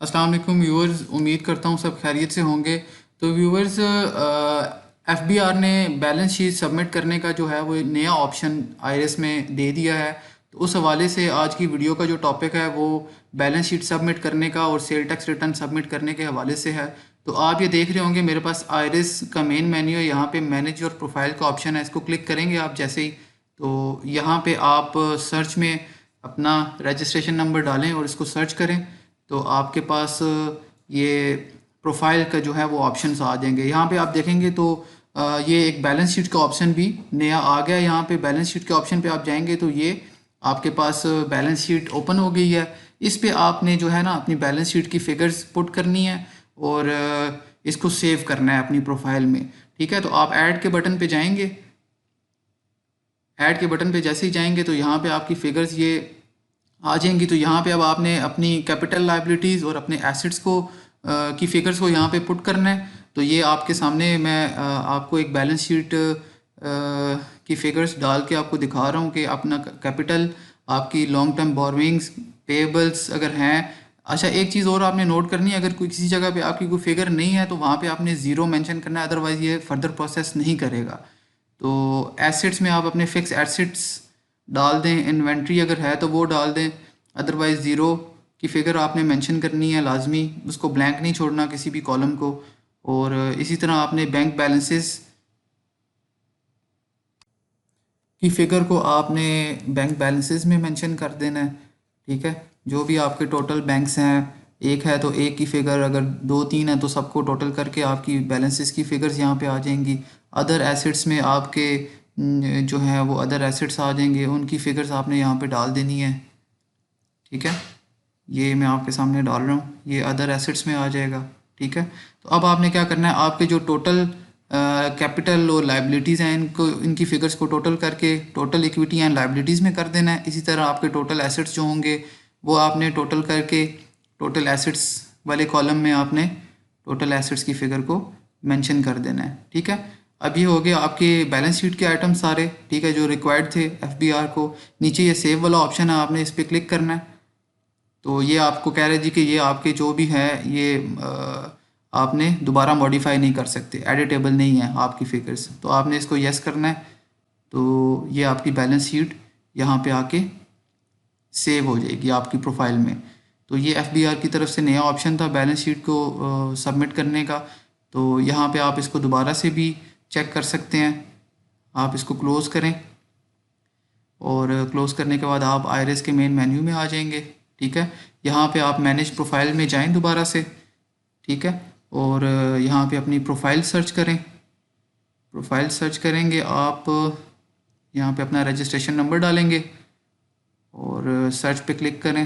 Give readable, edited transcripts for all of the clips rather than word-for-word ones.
अस्सलाम वालेकुम व्यूअर्स, उम्मीद करता हूँ सब खैरियत से होंगे। तो व्यूअर्स, एफबीआर ने बैलेंस शीट सबमिट करने का जो है वो नया ऑप्शन आईरिस में दे दिया है। तो उस हवाले से आज की वीडियो का जो टॉपिक है वो बैलेंस शीट सबमिट करने का और सेल टैक्स रिटर्न सबमिट करने के हवाले से है। तो आप ये देख रहे होंगे मेरे पास आईरिस का मेन मेन्यू है। यहाँ पे मैनेज योर प्रोफाइल का ऑप्शन है, इसको क्लिक करेंगे आप जैसे ही, तो यहाँ पे आप सर्च में अपना रजिस्ट्रेशन नंबर डालें और इसको सर्च करें तो आपके पास ये प्रोफाइल का जो है वो ऑप्शंस आ जाएंगे। यहाँ पे आप देखेंगे तो ये एक बैलेंस शीट का ऑप्शन भी नया आ गया। यहाँ पे बैलेंस शीट के ऑप्शन पे आप जाएंगे तो ये आपके पास बैलेंस शीट ओपन हो गई है। इस पे आपने जो है ना अपनी बैलेंस शीट की फिगर्स पुट करनी है और इसको सेव करना है अपनी प्रोफाइल में। ठीक है, तो आप ऐड के बटन पे जाएंगे। ऐड के बटन पे जैसे ही जाएंगे तो यहाँ पे आपकी फिगर्स ये आ जाएंगी। तो यहाँ पे अब आपने अपनी कैपिटल लाइबिलिटीज़ और अपने एसेट्स को की फिगर्स को यहाँ पे पुट करना है। तो ये आपके सामने मैं आपको एक बैलेंस शीट की फिगर्स डाल के आपको दिखा रहा हूँ कि अपना कैपिटल, आपकी लॉन्ग टर्म बोरोइंग्स, पेबल्स अगर हैं। अच्छा, एक चीज़ और आपने नोट करनी है, अगर कोई किसी जगह पे आपकी कोई फिगर नहीं है तो वहाँ पे आपने ज़ीरो मेंशन करना है, अदरवाइज़ ये फर्दर प्रोसेस नहीं करेगा। तो एसेट्स में आप अपने फिक्स एसेट्स डाल दें, इन्वेंट्री अगर है तो वो डाल दें, अदरवाइज़ ज़ीरो की फ़िगर आपने मेंशन करनी है लाजमी, उसको ब्लैंक नहीं छोड़ना किसी भी कॉलम को। और इसी तरह आपने बैंक बैलेंसेस की फ़िगर को आपने बैंक बैलेंसेस में मेंशन कर देना है। ठीक है, जो भी आपके टोटल बैंक्स हैं, एक है तो एक की फ़िगर, अगर दो तीन है तो सबको टोटल करके आपकी बैलेंसेस की फ़िगर्स यहाँ पे आ जाएंगी। अदर एसेट्स में आपके जो है वो अदर एसेट्स आ जाएंगे, उनकी फ़िगर्स आपने यहाँ पे डाल देनी है। ठीक है, ये मैं आपके सामने डाल रहा हूँ, ये अदर एसेट्स में आ जाएगा। ठीक है, तो अब आपने क्या करना है, आपके जो टोटल कैपिटल और लाइबिलिटीज़ हैं इनको, इनकी फ़िगर्स को टोटल करके टोटल इक्विटी एंड लाइबिलिटीज़ में कर देना है। इसी तरह आपके टोटल एसेट्स जो होंगे वो आपने टोटल करके टोटल एसेट्स वाले कॉलम में आपने टोटल एसेट्स की फ़िगर को मेंशन कर देना है। ठीक है, अब ये हो गया आपके बैलेंस शीट के आइटम सारे। ठीक है, जो रिक्वायर्ड थे एफबीआर को। नीचे ये सेव वाला ऑप्शन है, आपने इस पर क्लिक करना है। तो ये आपको कह रहे जी कि ये आपके जो भी है ये आपने दोबारा मॉडिफाई नहीं कर सकते, एडिटेबल नहीं है आपकी फिगर्स। तो आपने इसको यस करना है। तो ये आपकी बैलेंस शीट यहाँ पे आके सेव हो जाएगी आपकी प्रोफाइल में। तो ये एफबीआर की तरफ से नया ऑप्शन था बैलेंस शीट को सबमिट करने का। तो यहाँ पे आप इसको दोबारा से भी चेक कर सकते हैं। आप इसको क्लोज़ करें और क्लोज़ करने के बाद आप आईरिस के मेन मेन्यू में आ जाएंगे। ठीक है, यहाँ पे आप मैनेज प्रोफाइल में जाएं दोबारा से। ठीक है, और यहाँ पे अपनी प्रोफाइल सर्च करें। प्रोफाइल सर्च करेंगे आप, यहाँ पे अपना रजिस्ट्रेशन नंबर डालेंगे और सर्च पे क्लिक करें।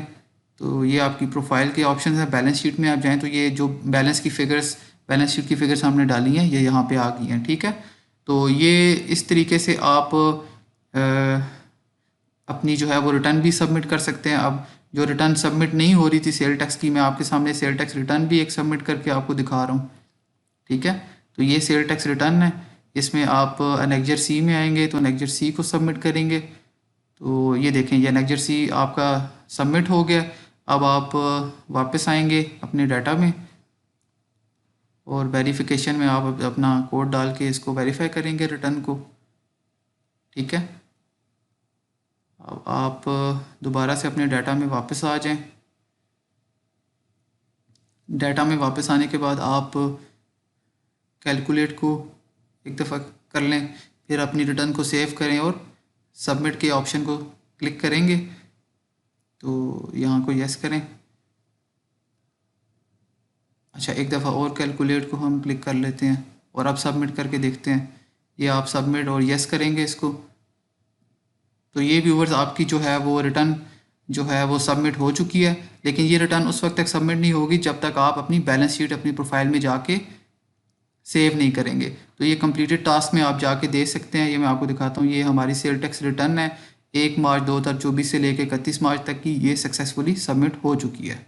तो ये आपकी प्रोफाइल के ऑप्शन है। बैलेंस शीट में आप जाएं तो ये जो बैलेंस बैलेंस शीट की फिगर्स हमने डाली हैं ये यहाँ पे आ गई हैं। ठीक है, तो ये इस तरीके से आप अपनी जो है वो रिटर्न भी सबमिट कर सकते हैं। अब जो रिटर्न सबमिट नहीं हो रही थी सेल टैक्स की, मैं आपके सामने सेल टैक्स रिटर्न भी एक सबमिट करके आपको दिखा रहा हूँ। ठीक है, तो ये सेल टैक्स रिटर्न है। इसमें आप एनेक्जर सी में आएंगे तो एनेक्जर सी को सबमिट करेंगे। तो ये देखें, ये एनेक्जर सी आपका सबमिट हो गया। अब आप वापस आएंगे अपने डाटा में और वेरिफिकेशन में आप अपना कोड डाल के इसको वेरीफाई करेंगे रिटर्न को। ठीक है, अब आप दोबारा से अपने डाटा में वापस आ जाएं। डाटा में वापस आने के बाद आप कैलकुलेट को एक दफ़ा कर लें, फिर अपनी रिटर्न को सेव करें और सबमिट के ऑप्शन को क्लिक करेंगे। तो यहाँ को यस करें। अच्छा, एक दफ़ा और कैलकुलेट को हम क्लिक कर लेते हैं और अब सबमिट करके देखते हैं। ये आप सबमिट और यस करेंगे इसको। तो ये व्यूवर्स आपकी जो है वो रिटर्न जो है वो सबमिट हो चुकी है। लेकिन ये रिटर्न उस वक्त तक सबमिट नहीं होगी जब तक आप अपनी बैलेंस शीट अपनी प्रोफाइल में जाके सेव नहीं करेंगे। तो ये कंप्लीटेड टास्क में आप जाके देख सकते हैं। ये मैं आपको दिखाता हूँ, ये हमारी सेल टैक्स रिटर्न है 1 मार्च 2024 से लेकर 31 मार्च तक की, ये सक्सेसफुली सबमिट हो चुकी है।